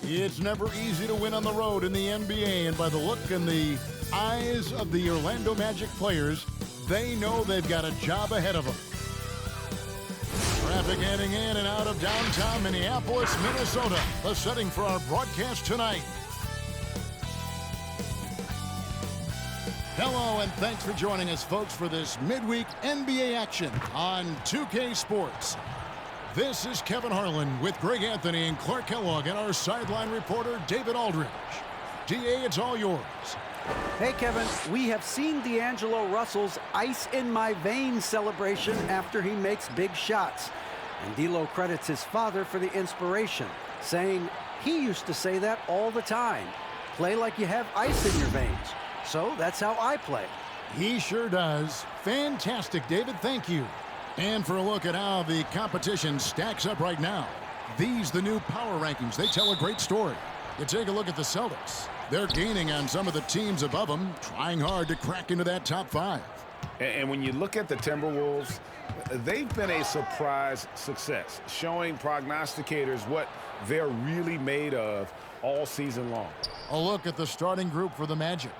It's never easy to win on the road in the NBA, and by the look in the eyes of the Orlando Magic players, they know they've got a job ahead of them. Traffic heading in and out of downtown Minneapolis, Minnesota. The setting for our broadcast tonight. Hello, and thanks for joining us, folks, for this midweek NBA action on 2K Sports. This is Kevin Harlan with Greg Anthony and Clark Kellogg and our sideline reporter, David Aldridge. DA, it's all yours. Hey, Kevin, we have seen D'Angelo Russell's ice in my veins celebration after he makes big shots. And D'Lo credits his father for the inspiration, saying he used to say that all the time. Play like you have ice in your veins. So that's how I play. He sure does. Fantastic, David. Thank you. And for a look at how the competition stacks up right now, these the new power rankings. They tell a great story. You take a look at the Celtics. They're gaining on some of the teams above them, trying hard to crack into that top 5. And when you look at the Timberwolves, they've been a surprise success, showing prognosticators what they're really made of all season long. A look at the starting group for the Magic.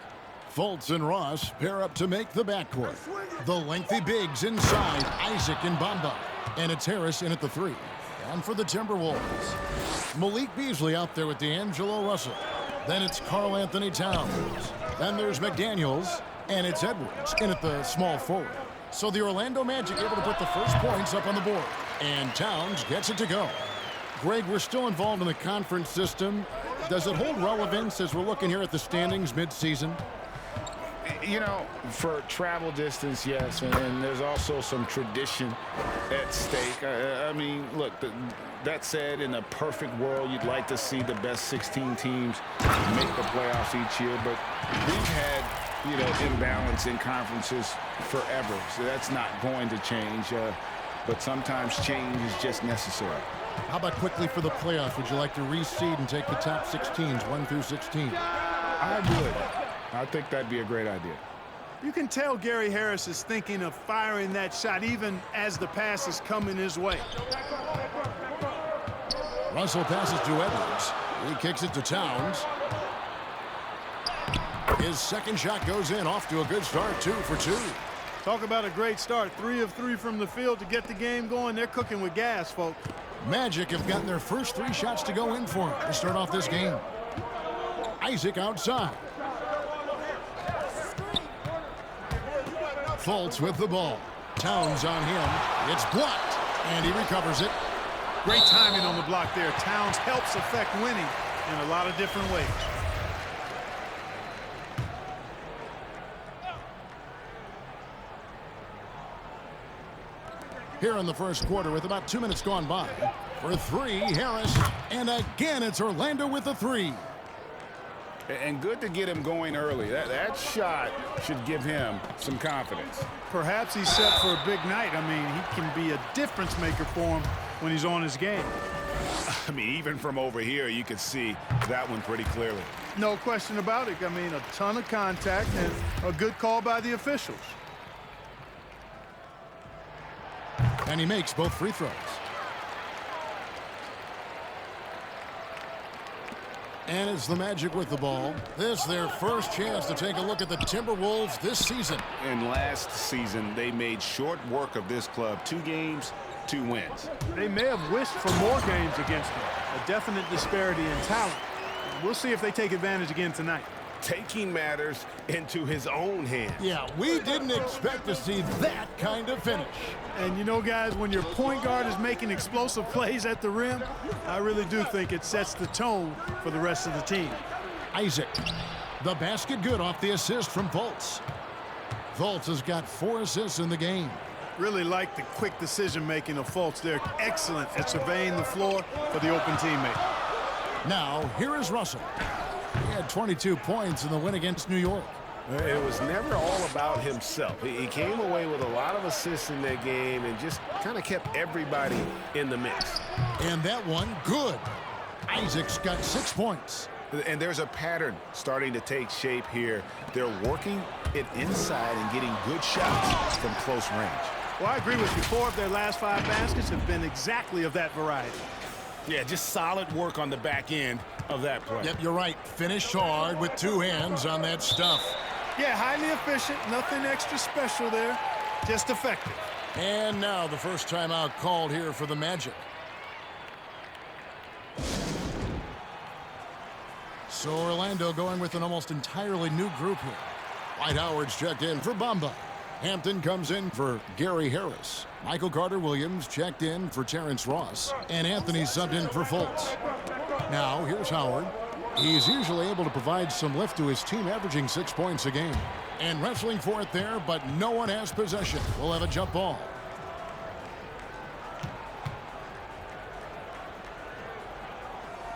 Fultz and Ross pair up to make the backcourt. The lengthy bigs inside, Isaac and Bamba. And it's Harris in at the 3. And for the Timberwolves, Malik Beasley out there with D'Angelo Russell. Then it's Karl Anthony Towns. Then there's McDaniels. And it's Edwards in at the small forward. So the Orlando Magic able to put the first points up on the board. And Towns gets it to go. Greg, we're still involved in the conference system. Does it hold relevance as we're looking here at the standings mid-season? You know, for travel distance, yes, and there's also some tradition at stake. I mean, look, that said, in a perfect world, you'd like to see the best 16 teams make the playoffs each year, but we've had, imbalance in conferences forever, so that's not going to change, but sometimes change is just necessary. How about quickly for the playoffs? Would you like to reseed and take the top 16s, 1 through 16? I would. I think that'd be a great idea. You can tell Gary Harris is thinking of firing that shot even as the pass is coming his way. Russell passes to Edwards. He kicks it to Towns. His second shot goes in, off to a good start, 2 for 2. Talk about a great start. 3 of 3 from the field to get the game going. They're cooking with gas, folks. Magic have gotten their first 3 shots to go in for him to start off this game. Isaac outside. Fultz with the ball. Towns on him. It's blocked, and he recovers it. Great timing on the block there. Towns helps affect winning in a lot of different ways. Here in the first quarter with about 2 minutes gone by. For 3, Harris. And again, it's Orlando with the 3. And good to get him going early. That shot should give him some confidence. Perhaps he's set for a big night. I mean, he can be a difference maker for him when he's on his game. I mean, even from over here, you can see that one pretty clearly. No question about it. I mean, a ton of contact and a good call by the officials. And he makes both free throws. And it's the Magic with the ball. This their first chance to take a look at the Timberwolves this season. And last season, they made short work of this club. 2 games, 2 wins. They may have wished for more games against them. A definite disparity in talent. We'll see if they take advantage again tonight. Taking matters into his own hands. Yeah, we didn't expect to see that kind of finish. And you know, guys, when your point guard is making explosive plays at the rim, I really do think it sets the tone for the rest of the team. Isaac, the basket good off the assist from Fultz. Fultz has got 4 assists in the game. Really like the quick decision-making of Fultz. They're excellent at surveying the floor for the open teammate. Now, here is Russell. He had 22 points in the win against New York. It was never all about himself. He came away with a lot of assists in that game and just kind of kept everybody in the mix. And that one, good. Isaac's got 6 points. And there's a pattern starting to take shape here. They're working it inside and getting good shots from close range. Well, I agree with you. 4 of their last 5 baskets have been exactly of that variety. Yeah, just solid work on the back end of that play. Yep, you're right. Finished hard with 2 hands on that stuff. Yeah, highly efficient. Nothing extra special there. Just effective. And now the first timeout called here for the Magic. So Orlando going with an almost entirely new group here. Dwight Howard's checked in for Bamba. Hampton comes in for Gary Harris. Michael Carter-Williams checked in for Terrence Ross. And Anthony subbed in for Fultz. Now, here's Howard. He's usually able to provide some lift to his team, averaging 6 points a game. And wrestling for it there, but no one has possession. We'll have a jump ball.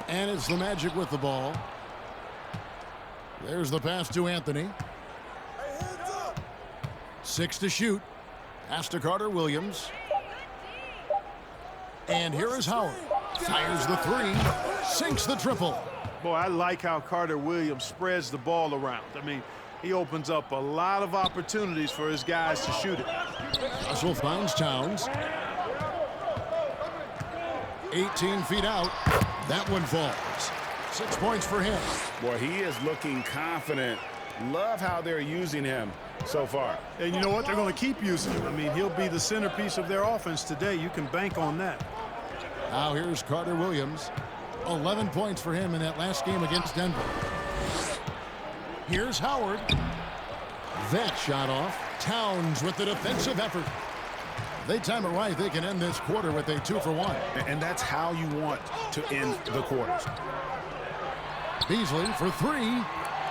And it's the Magic with the ball. There's the pass to Anthony. 6 to shoot. Pass to Carter-Williams. And here is Howard. Fires the 3. Sinks the triple. Boy, I like how Carter-Williams spreads the ball around. I mean, he opens up a lot of opportunities for his guys to shoot it. Russell finds Towns. 18 feet out. That one falls. 6 points for him. Boy, he is looking confident. Love how they're using him so far. And you know what? They're going to keep using him. I mean, he'll be the centerpiece of their offense today. You can bank on that. Now here's Carter-Williams. 11 points for him in that last game against Denver. Here's Howard. That shot off. Towns with the defensive effort. They time it right. They can end this quarter with a 2-for-1. And that's how you want to end the quarters. Beasley for 3.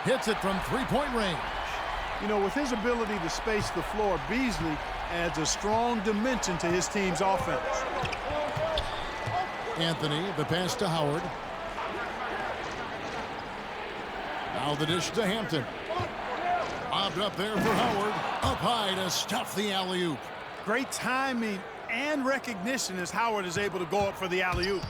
Hits it from 3-point range. You know, with his ability to space the floor, Beasley adds a strong dimension to his team's offense. Anthony, the pass to Howard. Now the dish to Hampton. Bobbed up there for Howard. Up high to stuff the alley-oop. Great timing and recognition as Howard is able to go up for the alley-oop.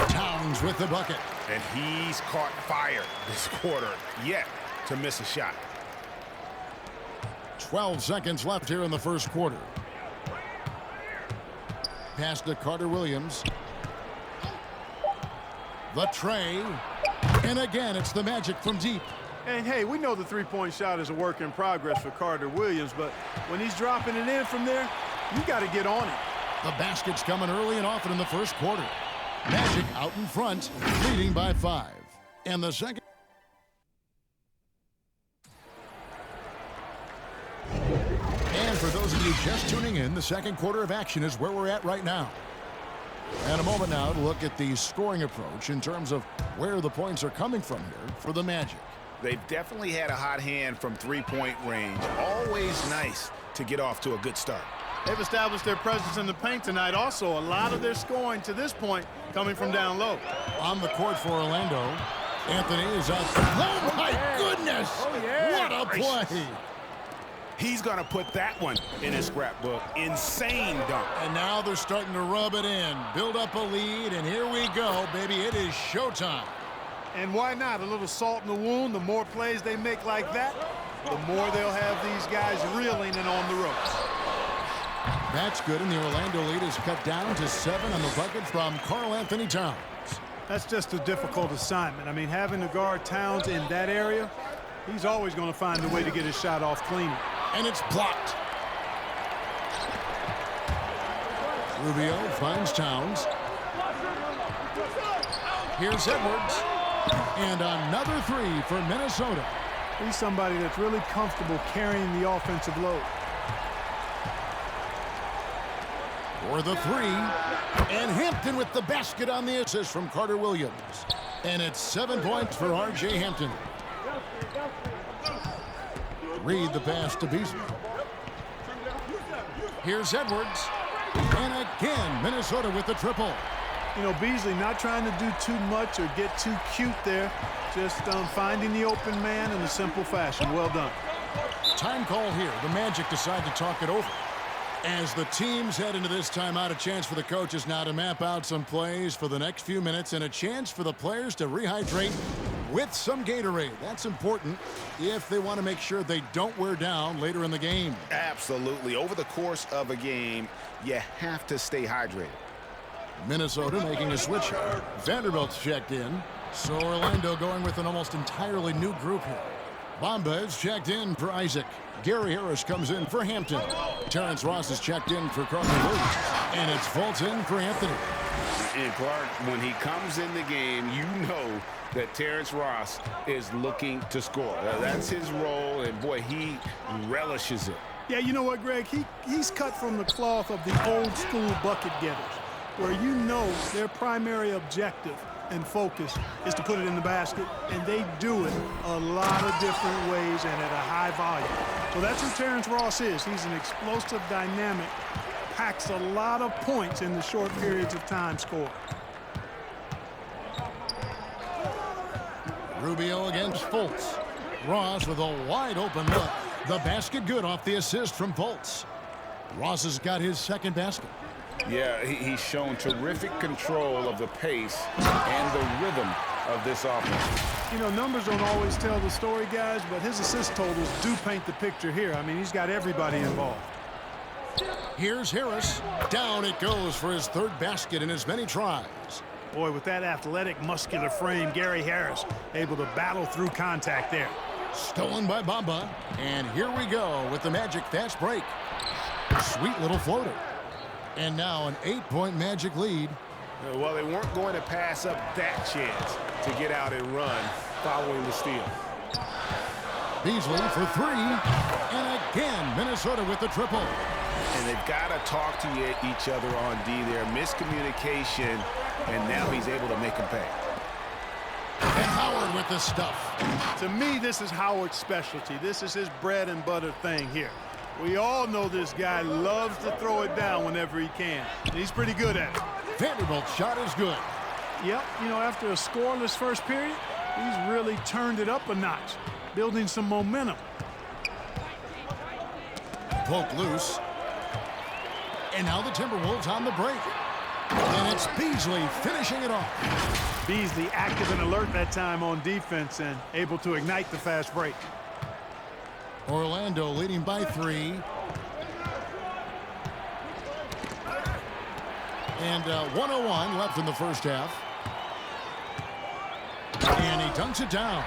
Towns with the bucket. And he's caught fire this quarter, yet to miss a shot. 12 seconds left here in the first quarter. Pass to Carter-Williams. The tray. And again, it's the Magic from deep. And hey, we know the three-point shot is a work in progress for Carter-Williams, but when he's dropping it in from there, you got to get on it. The basket's coming early and often in the first quarter. Magic out in front, leading by 5. And the second. And for those of you just tuning in, the second quarter of action is where we're at right now. And a moment now to look at the scoring approach in terms of where the points are coming from here for the Magic. They've definitely had a hot hand from three-point range. Always nice to get off to a good start. They've established their presence in the paint tonight. Also, a lot of their scoring to this point coming from down low. On the court for Orlando, Anthony is out. Oh, my goodness! Oh, yeah. What a play! He's going to put that one in his scrapbook. Insane dunk. And now they're starting to rub it in, build up a lead, and here we go, baby. It is showtime. And why not? A little salt in the wound. The more plays they make like that, the more they'll have these guys reeling and on the ropes. That's good, and the Orlando lead is cut down to 7 on the bucket from Karl-Anthony Towns. That's just a difficult assignment. I mean, having to guard Towns in that area, he's always going to find a way to get his shot off clean. And it's blocked. Rubio finds Towns. Here's Edwards. And another 3 for Minnesota. He's somebody that's really comfortable carrying the offensive load. For the 3. And Hampton with the basket on the assist from Carter-Williams. And it's 7 points for R.J. Hampton. Reed the pass to Beasley. Here's Edwards. And again, Minnesota with the triple. You know, Beasley not trying to do too much or get too cute there. Just finding the open man in a simple fashion. Well done. Time call here. The Magic decide to talk it over. As the teams head into this timeout, a chance for the coaches now to map out some plays for the next few minutes and a chance for the players to rehydrate with some Gatorade. That's important if they want to make sure they don't wear down later in the game. Absolutely. Over the course of a game, you have to stay hydrated. Minnesota making a switch here. Vanderbilt's checked in. So Orlando going with an almost entirely new group here. Bamba is checked in for Isaac. Gary Harris comes in for Hampton. Terrence Ross is checked in for Carter-Williams. And it's Fulton for Anthony. And Clark, when he comes in the game, you know that Terrence Ross is looking to score. That's his role, and boy, he relishes it. Yeah, you know what, Greg? He's cut from the cloth of the old school bucket getters, where you know their primary objective and focus is to put it in the basket, and they do it a lot of different ways and at a high volume. So that's who Terrence Ross is. He's an explosive, dynamic, packs a lot of points in the short periods of time scored. Rubio against Fultz. Ross with a wide open look. The basket good off the assist from Fultz. Ross has got his second basket. Yeah, he's shown terrific control of the pace and the rhythm of this offense. You know, numbers don't always tell the story, guys, but his assist totals do paint the picture here. I mean, he's got everybody involved. Here's Harris. Down it goes for his third basket in as many tries. Boy, with that athletic, muscular frame, Gary Harris able to battle through contact there. Stolen by Bamba. And here we go with the Magic fast break. Sweet little floater. And now an 8-point Magic lead. Well, they weren't going to pass up that chance to get out and run following the steal. Beasley for three. And again, Minnesota with the triple. And they've got to talk to each other on D there. Miscommunication, and now he's able to make them pay. And Howard with the stuff. To me, this is Howard's specialty. This is his bread and butter thing here. We all know this guy loves to throw it down whenever he can. And he's pretty good at it. Vanderbilt's shot is good. Yep, you know, after a scoreless first period, he's really turned it up a notch, building some momentum. Poke loose. And now the Timberwolves on the break. And it's Beasley finishing it off. Beasley active and alert that time on defense and able to ignite the fast break. Orlando leading by 3. And 1:01 left in the first half. And he dunks it down.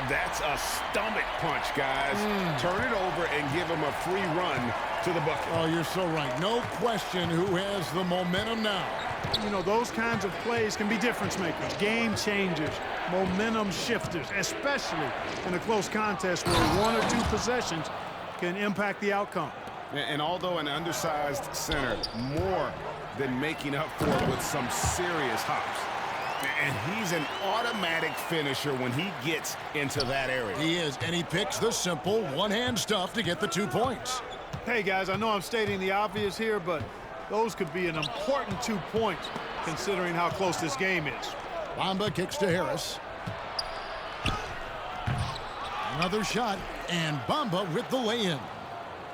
That's a stomach punch, guys. Turn it over and give him a free run to the bucket. Oh, you're so right. No question who has the momentum now. You know, those kinds of plays can be difference makers, game changers, momentum shifters, especially in a close contest where 1 or 2 possessions can impact the outcome. And although an undersized center, more than making up for it with some serious hops. And he's an automatic finisher when he gets into that area. He is, and he picks the simple one-hand stuff to get the 2 points. Hey, guys, I know I'm stating the obvious here, but those could be an important 2 points considering how close this game is. Bamba kicks to Harris. Another shot, and Bamba with the lay-in.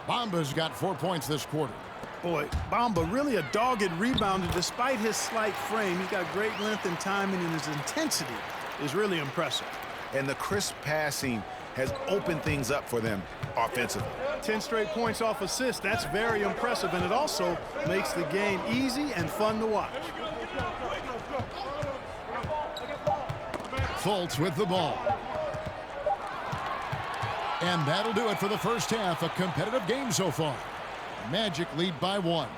Bamba's got 4 points this quarter. Boy, Bamba really a dogged rebounder despite his slight frame. He's got great length and timing, and his intensity is really impressive. And the crisp passing has opened things up for them offensively. 10 straight points off assists. That's very impressive, and it also makes the game easy and fun to watch. Fultz with the ball. And that'll do it for the first half. A competitive game so far. Magic lead by 1.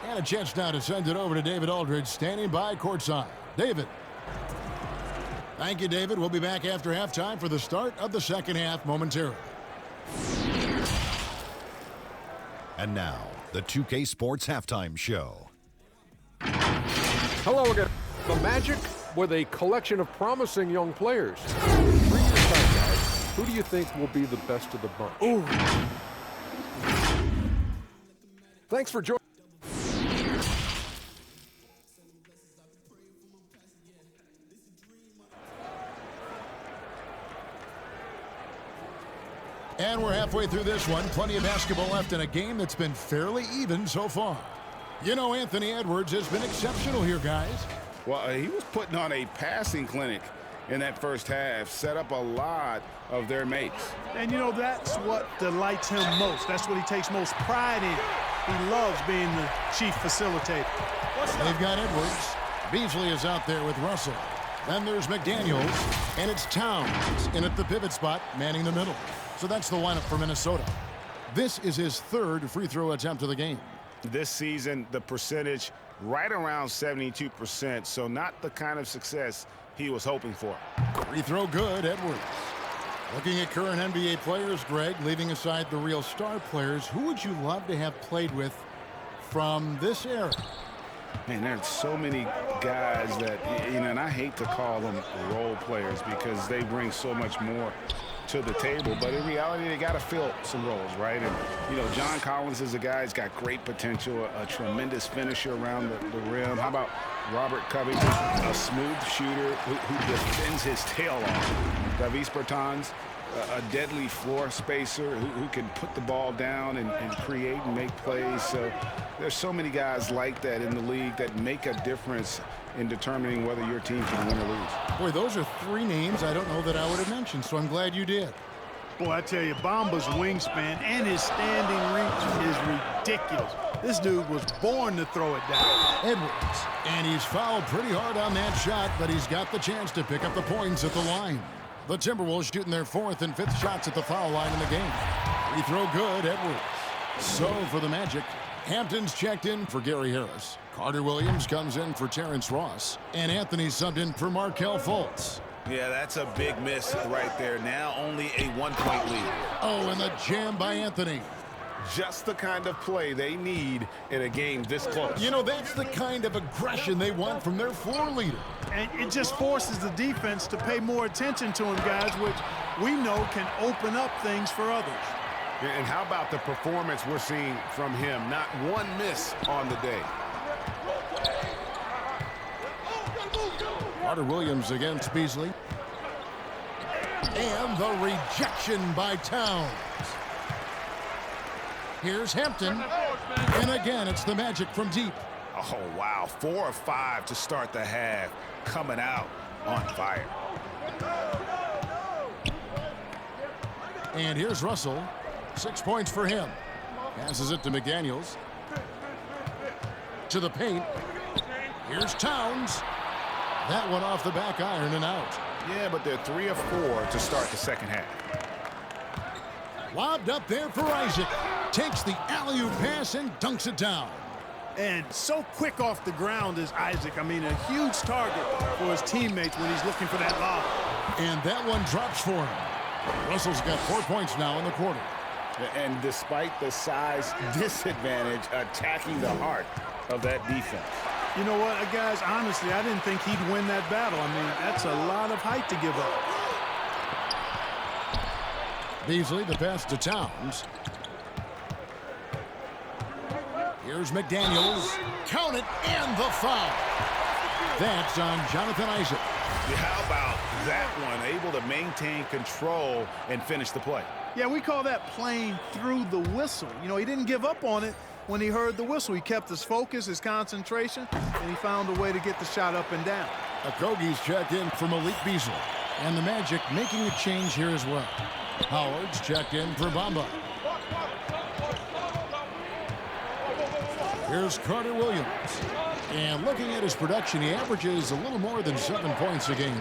And a chance now to send it over to David Aldridge, standing by courtside. David. Thank you, David. We'll be back after halftime for the start of the second half momentarily. And now, the 2K Sports Halftime Show. Hello again. The Magic with a collection of promising young players. 3 years time, guys. Who do you think will be the best of the bunch? Ooh. Thanks for joining. And we're halfway through this one. Plenty of basketball left in a game that's been fairly even so far. You know, Anthony Edwards has been exceptional here, guys. Well, he was putting on a passing clinic in that first half, set up a lot of their mates. And, you know, that's what delights him most. That's what he takes most pride in. He loves being the chief facilitator. They've got Edwards. Beasley is out there with Russell. Then there's McDaniels, and it's Towns in at the pivot spot, manning the middle. So that's the lineup for Minnesota. This is his third free throw attempt of the game. This season, the percentage right around 72%, so not the kind of success he was hoping for. Free throw good, Edwards. Looking at current NBA players, Greg, leaving aside the real star players, who would you love to have played with from this era? Man, there's so many guys that, you know, and I hate to call them role players because they bring so much more to the table, but in reality, they got to fill some roles, right? And, you know, John Collins is a guy who's got great potential, a tremendous finisher around the rim. How about Robert Covington, a smooth shooter who defends his tail off? Davis Bertans, a deadly floor spacer who can put the ball down and create and make plays. So there's so many guys like that in the league that make a difference in determining whether your team can win or lose. Boy, those are three names I don't know that I would have mentioned, so I'm glad you did. Boy, I tell you, Bamba's wingspan and his standing reach is ridiculous. This dude was born to throw it down. Edwards, and he's fouled pretty hard on that shot, but he's got the chance to pick up the points at the line. The Timberwolves shooting their fourth and fifth shots at the foul line in the game. Free throw good, Edwards. So for the Magic, Hampton's checked in for Gary Harris. Carter Williams comes in for Terrence Ross. And Anthony subbed in for Markelle Fultz. Yeah, that's a big miss right there. Now only a 1-point lead. Oh, and the jam by Anthony. Just the kind of play they need in a game this close. You know, that's the kind of aggression they want from their floor leader. And it just forces the defense to pay more attention to him, guys, which we know can open up things for others. And how about the performance we're seeing from him? Not one miss on the day. Carter Williams against Beasley. And the rejection by Towns. Here's Hampton. And again, it's the Magic from deep. Oh, wow. 4 of 5 to start the half. Coming out on fire. And here's Russell. 6 points for him. Passes it to McDaniels. To the paint. Here's Towns. That one off the back iron and out. Yeah, but they're 3 of 4 to start the second half. Lobbed up there for Isaac. Takes the alley-oop pass and dunks it down. And so quick off the ground is Isaac. I mean, a huge target for his teammates when he's looking for that lob. And that one drops for him. Russell's got 4 points now in the quarter. And despite the size disadvantage, attacking the heart of that defense. You know what, guys? Honestly, I didn't think he'd win that battle. I mean, that's a lot of height to give up. Beasley, the pass to Towns. Here's McDaniels. Count it, and the foul. That's on Jonathan Isaac. Yeah, how about that one? Able to maintain control and finish the play. Yeah, we call that playing through the whistle. You know, he didn't give up on it when he heard the whistle. He kept his focus, his concentration, and he found a way to get the shot up and down. Okogie's checked in for Malik Beasley. And the Magic making a change here as well. Howard's checked in for Bamba. Here's Carter Williams. And looking at his production, he averages a little more than 7 points a game.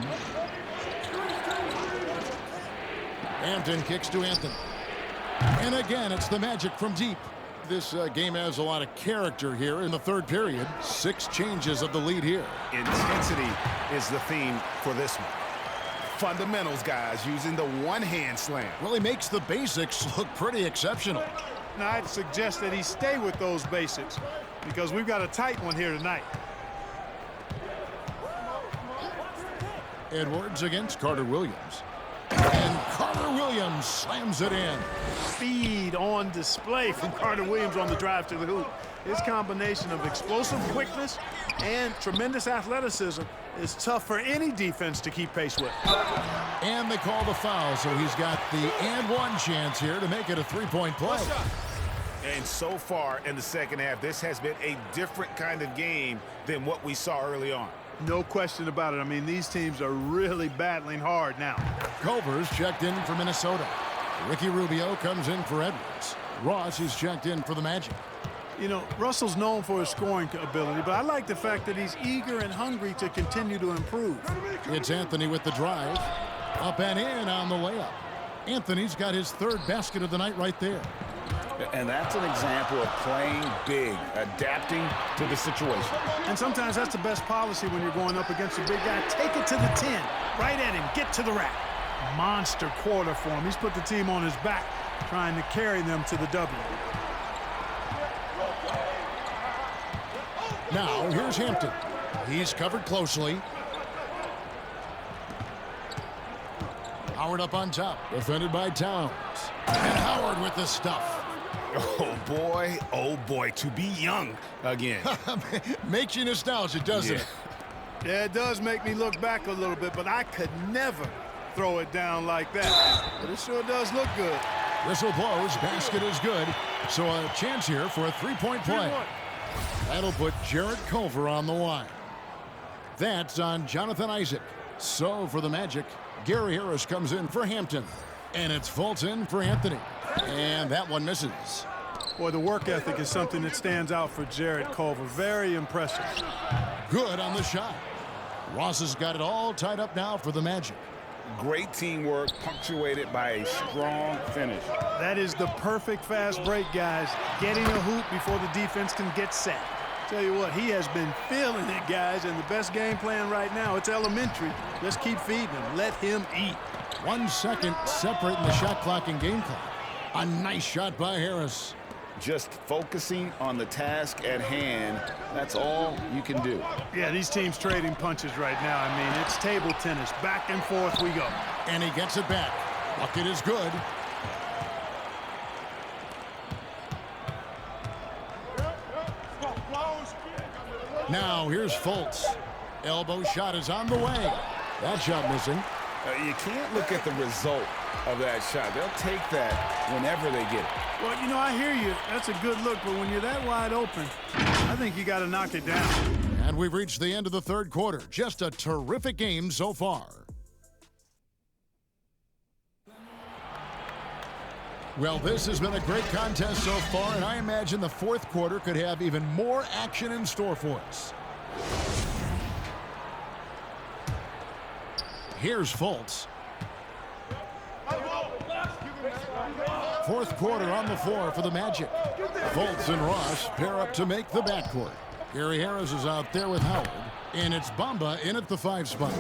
Hampton kicks to Anthony. And again, it's the Magic from deep. This game has a lot of character here in the third period. 6 changes of the lead here. Intensity is the theme for this one. Fundamentals, guys, using the one-hand slam. Well, he makes the basics look pretty exceptional. Now, I'd suggest that he stay with those basics because we've got a tight one here tonight. Edwards against Carter Williams. And Carter Williams slams it in. Speed on display from Carter Williams on the drive to the hoop. His combination of explosive quickness and tremendous athleticism is tough for any defense to keep pace with. And they call the foul, so he's got the and one chance here to make it a 3-point play. And so far in the second half, this has been a different kind of game than what we saw early on. No question about it. I mean, these teams are really battling hard now. Culver's checked in for Minnesota. Ricky Rubio comes in for Edwards. Ross is checked in for the Magic. You know, Russell's known for his scoring ability, but I like the fact that he's eager and hungry to continue to improve. It's Anthony with the drive. Up and in on the layup. Anthony's got his third basket of the night right there. And that's an example of playing big, adapting to the situation. And sometimes that's the best policy when you're going up against a big guy. Take it to the 10. Right at him. Get to the rack. Monster quarter for him. He's put the team on his back, trying to carry them to the W. Now, here's Hampton. He's covered closely. Howard up on top, defended by Towns. And Howard with the stuff. Oh boy, to be young again. Makes you nostalgic, doesn't it? Yeah, it does make me look back a little bit, but I could never throw it down like that. But it sure does look good. Whistle blows, basket is good. So a chance here for a three-point play. That'll put Jarrett Culver on the line. That's on Jonathan Isaac. So for the Magic, Gary Harris comes in for Hampton. And it's Fulton for Anthony. And that one misses. Boy, the work ethic is something that stands out for Jarrett Culver. Very impressive. Good on the shot. Ross has got it all tied up now for the Magic. Great teamwork, punctuated by a strong finish. That is the perfect fast break, guys. Getting a hoop before the defense can get set. Tell you what, he has been feeling it, guys, and the best game plan right now, it's elementary. Just keep feeding him. Let him eat. 1 second separating the shot clock and game clock. A nice shot by Harris. Just focusing on the task at hand, that's all you can do. Yeah, these teams trading punches right now. I mean, it's table tennis. Back and forth we go. And he gets it back. Bucket is good. Now here's Fultz. Elbow shot is on the way. That shot missing. You can't look at the result of that shot. They'll take that whenever they get it. Well, you know, I hear you. That's a good look, but when you're that wide open, I think you got to knock it down. And we've reached the end of the third quarter. Just a terrific game so far. Well, this has been a great contest so far, and I imagine the fourth quarter could have even more action in store for us. Here's Fultz. Fourth quarter on the floor for the Magic. Fultz and Ross pair up to make the backcourt. Gary Harris is out there with Howard, and it's Bamba in at the 5 spot.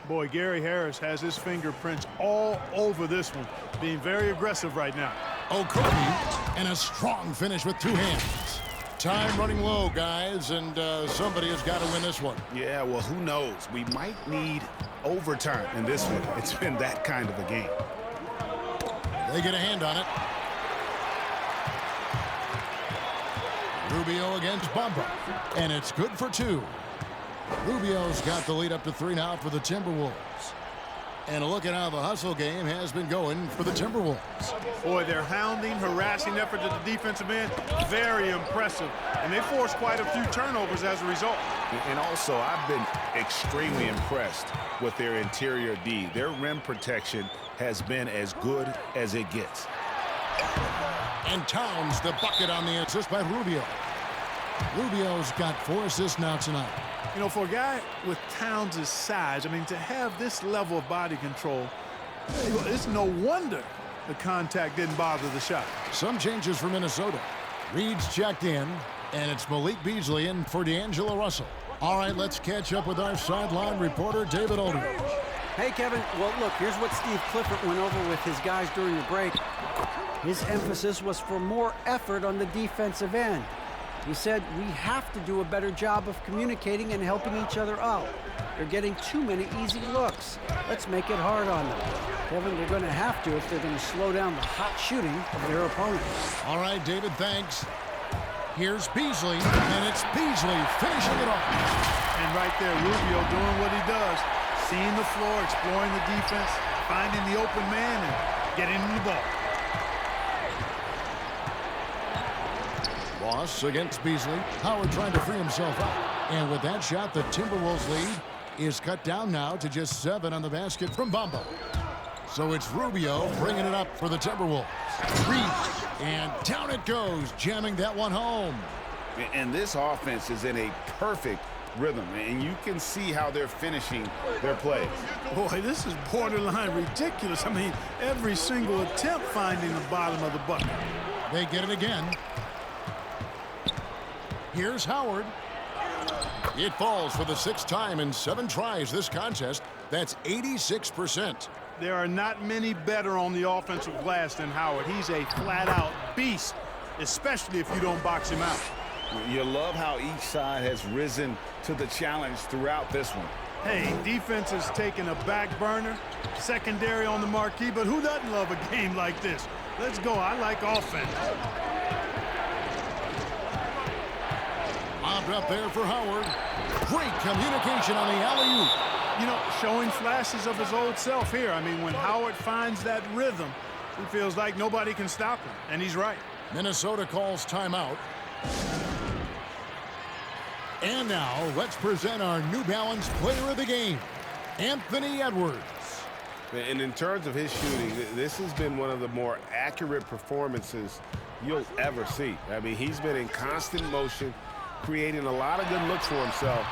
Boy, Gary Harris has his fingerprints all over this one, being very aggressive right now. Okogie, and a strong finish with 2 hands. Time running low, guys, and somebody has got to win this one. Yeah, well, who knows? We might need overtime in this one. It's been that kind of a game. They get a hand on it. Rubio against Bamba, and it's good for 2. Rubio's got the lead up to 3 now for the Timberwolves. And look at how the hustle game has been going for the Timberwolves. Boy, their hounding, harassing effort at the defensive end, very impressive. And they forced quite a few turnovers as a result. And also, I've been extremely impressed with their interior D. Their rim protection has been as good as it gets. And Towns, the bucket on the assist by Rubio. Rubio's got 4 assists now tonight. You know, for a guy with Towns' size, I mean, to have this level of body control, it's no wonder the contact didn't bother the shot. Some changes for Minnesota. Reed's checked in, and it's Malik Beasley in for D'Angelo Russell. All right, let's catch up with our sideline reporter, David Aldridge. Hey, Kevin. Well, look, here's what Steve Clifford went over with his guys during the break. His emphasis was for more effort on the defensive end. He said we have to do a better job of communicating and helping each other out. They're getting too many easy looks. Let's make it hard on them. Kevin, they're going to have to if they're going to slow down the hot shooting of their opponents. All right, David, thanks. Here's Beasley, and it's Beasley finishing it off. And right there, Rubio doing what he does, seeing the floor, exploring the defense, finding the open man, and getting him the ball. Ross against Beasley. Howard trying to free himself up. And with that shot, the Timberwolves lead is cut down now to just 7 on the basket from Bamba. So it's Rubio bringing it up for the Timberwolves. Reed And down it goes, jamming that one home. And this offense is in a perfect rhythm, and you can see how they're finishing their plays. Boy, this is borderline ridiculous. I mean, every single attempt finding the bottom of the bucket. They get it again. Here's Howard. It falls for the 6th time in 7 tries this contest. That's 86%. There are not many better on the offensive glass than Howard. He's a flat-out beast, especially if you don't box him out. You love how each side has risen to the challenge throughout this one. Hey, defense has taken a back burner, secondary on the marquee, but who doesn't love a game like this? Let's go. I like offense. Lobbed up there for Howard. Great communication on the alley-oop. You know, showing flashes of his old self here. I mean, when Howard finds that rhythm, he feels like nobody can stop him, and he's right. Minnesota calls timeout. And now, let's present our New Balance player of the game, Anthony Edwards. And in terms of his shooting, this has been one of the more accurate performances you'll ever see. I mean, he's been in constant motion, creating a lot of good looks for himself.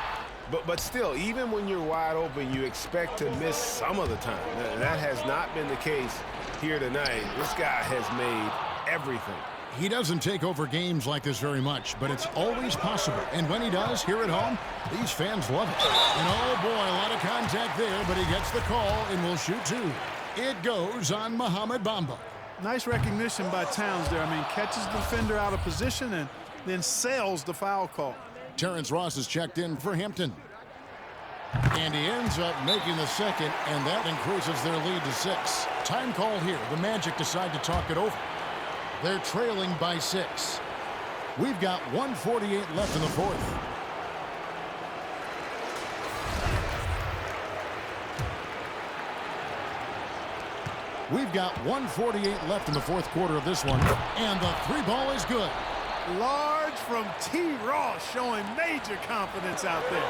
But still, even when you're wide open, you expect to miss some of the time. That has not been the case here tonight. This guy has made everything. He doesn't take over games like this very much, but it's always possible. And when he does, here at home, these fans love it. And oh boy, a lot of contact there, but he gets the call and will shoot 2. It goes on Mohamed Bamba. Nice recognition by Towns there. I mean, catches the defender out of position and then sails the foul call. Terrence Ross is checked in for Hampton. And he ends up making the second, and that increases their lead to 6. Time call here. The Magic decide to talk it over. They're trailing by 6. We've got 1:48 left in the 4th. We've got 1:48 left in the 4th quarter of this one, and the 3 ball is good. Large from T. Ross, showing major confidence out there.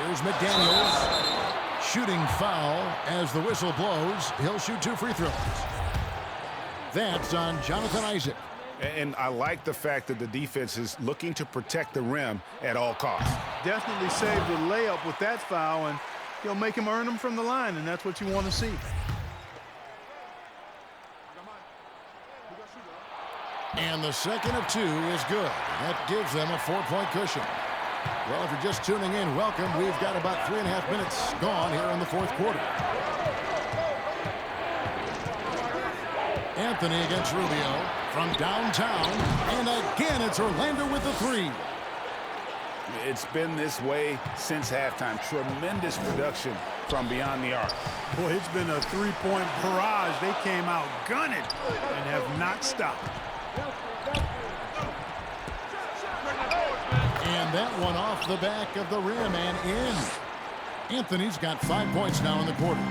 Here's McDaniels. Shooting foul as the whistle blows. He'll shoot 2 free throws. That's on Jonathan Isaac. And I like the fact that the defense is looking to protect the rim at all costs. Definitely saved the layup with that foul, and he'll make him earn them from the line, and that's what you want to see. And the second of 2 is good. That gives them a 4-point cushion. Well, if you're just tuning in, welcome. We've got about 3.5 minutes gone here in the 4th quarter. Anthony against Rubio from downtown. And again, it's Orlando with the 3. It's been this way since halftime. Tremendous production from beyond the arc. Boy, it's been a 3-point barrage. They came out gunning and have not stopped. And that one off the back of the rim and in. Anthony's got 5 points now in the quarter.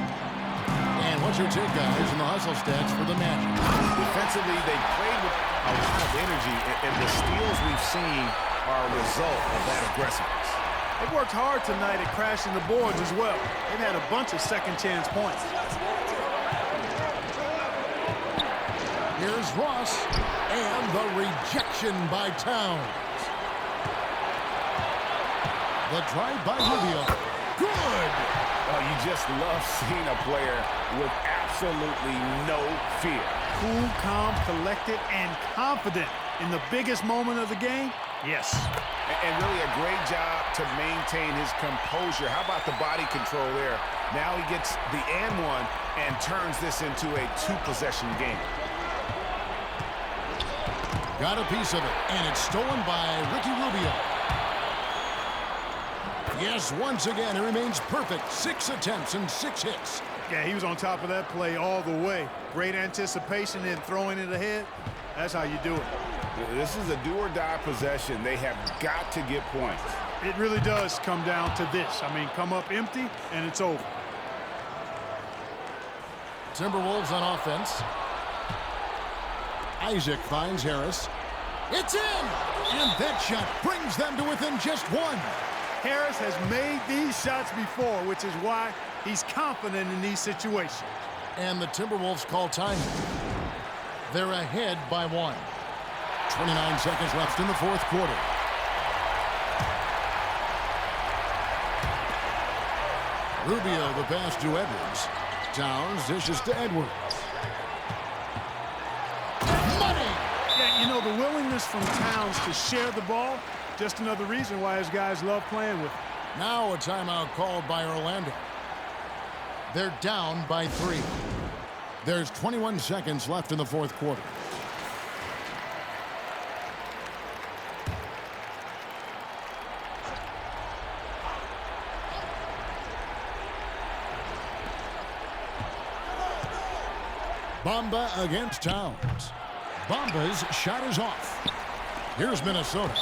And what's your take, guys, in the hustle stats for the Magic? Defensively, they played with a lot of energy, and the steals we've seen are a result of that aggressiveness. They worked hard tonight at crashing the boards as well. They've had a bunch of second-chance points. Here's Ross, and the rejection by Towns. The drive by Rubio. Good! Oh, you just love seeing a player with absolutely no fear. Cool, calm, collected, and confident in the biggest moment of the game. Yes. And really a great job to maintain his composure. How about the body control there? Now he gets the and one and turns this into a 2-possession game. Got a piece of it, and it's stolen by Ricky Rubio. Yes, once again, he remains perfect. 6 attempts and 6 hits. Yeah, he was on top of that play all the way. Great anticipation and throwing it ahead. That's how you do it. This is a do-or-die possession. They have got to get points. It really does come down to this. I mean, come up empty, and it's over. Timberwolves on offense. Isaac finds Harris. It's in! And that shot brings them to within just 1. Harris has made these shots before, which is why he's confident in these situations. And the Timberwolves call time. They're ahead by 1. 29 seconds left in the fourth quarter. Rubio the pass to Edwards. Towns dishes to Edwards. Money! Yeah, you know, the willingness from Towns to share the ball, just another reason why his guys love playing with him. Now a timeout called by Orlando. They're down by 3. There's 21 seconds left in the fourth quarter. Bamba against Towns. Bamba's shot is off. Here's Minnesota.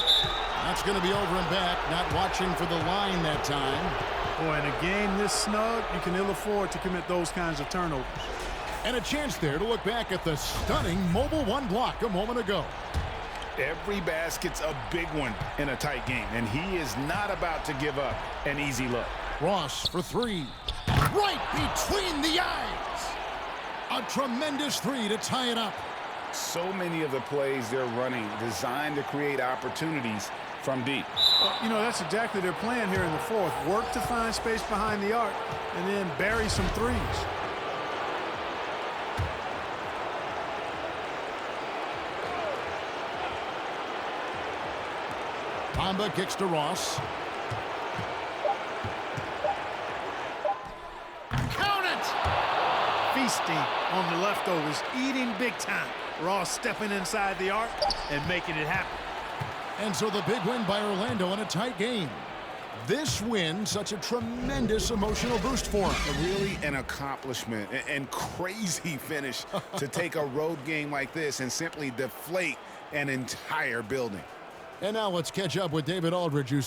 That's going to be over and back, not watching for the line that time. Boy, in a game this snug, you can ill afford to commit those kinds of turnovers. And a chance there to look back at the stunning mobile one block a moment ago. Every basket's a big one in a tight game, and he is not about to give up an easy look. Ross for 3. Right between the eyes. A tremendous 3 to tie it up. So many of the plays they're running designed to create opportunities from deep. You know, that's exactly their plan here in the fourth. Work to find space behind the arc and then bury some threes. Bamba kicks to Ross. Count it! Feasting on the leftovers, eating big time. Ross stepping inside the arc and making it happen. And so the big win by Orlando in a tight game. This win, such a tremendous emotional boost for him. Really an accomplishment and crazy finish to take a road game like this and simply deflate an entire building. And now let's catch up with David Aldridge, who's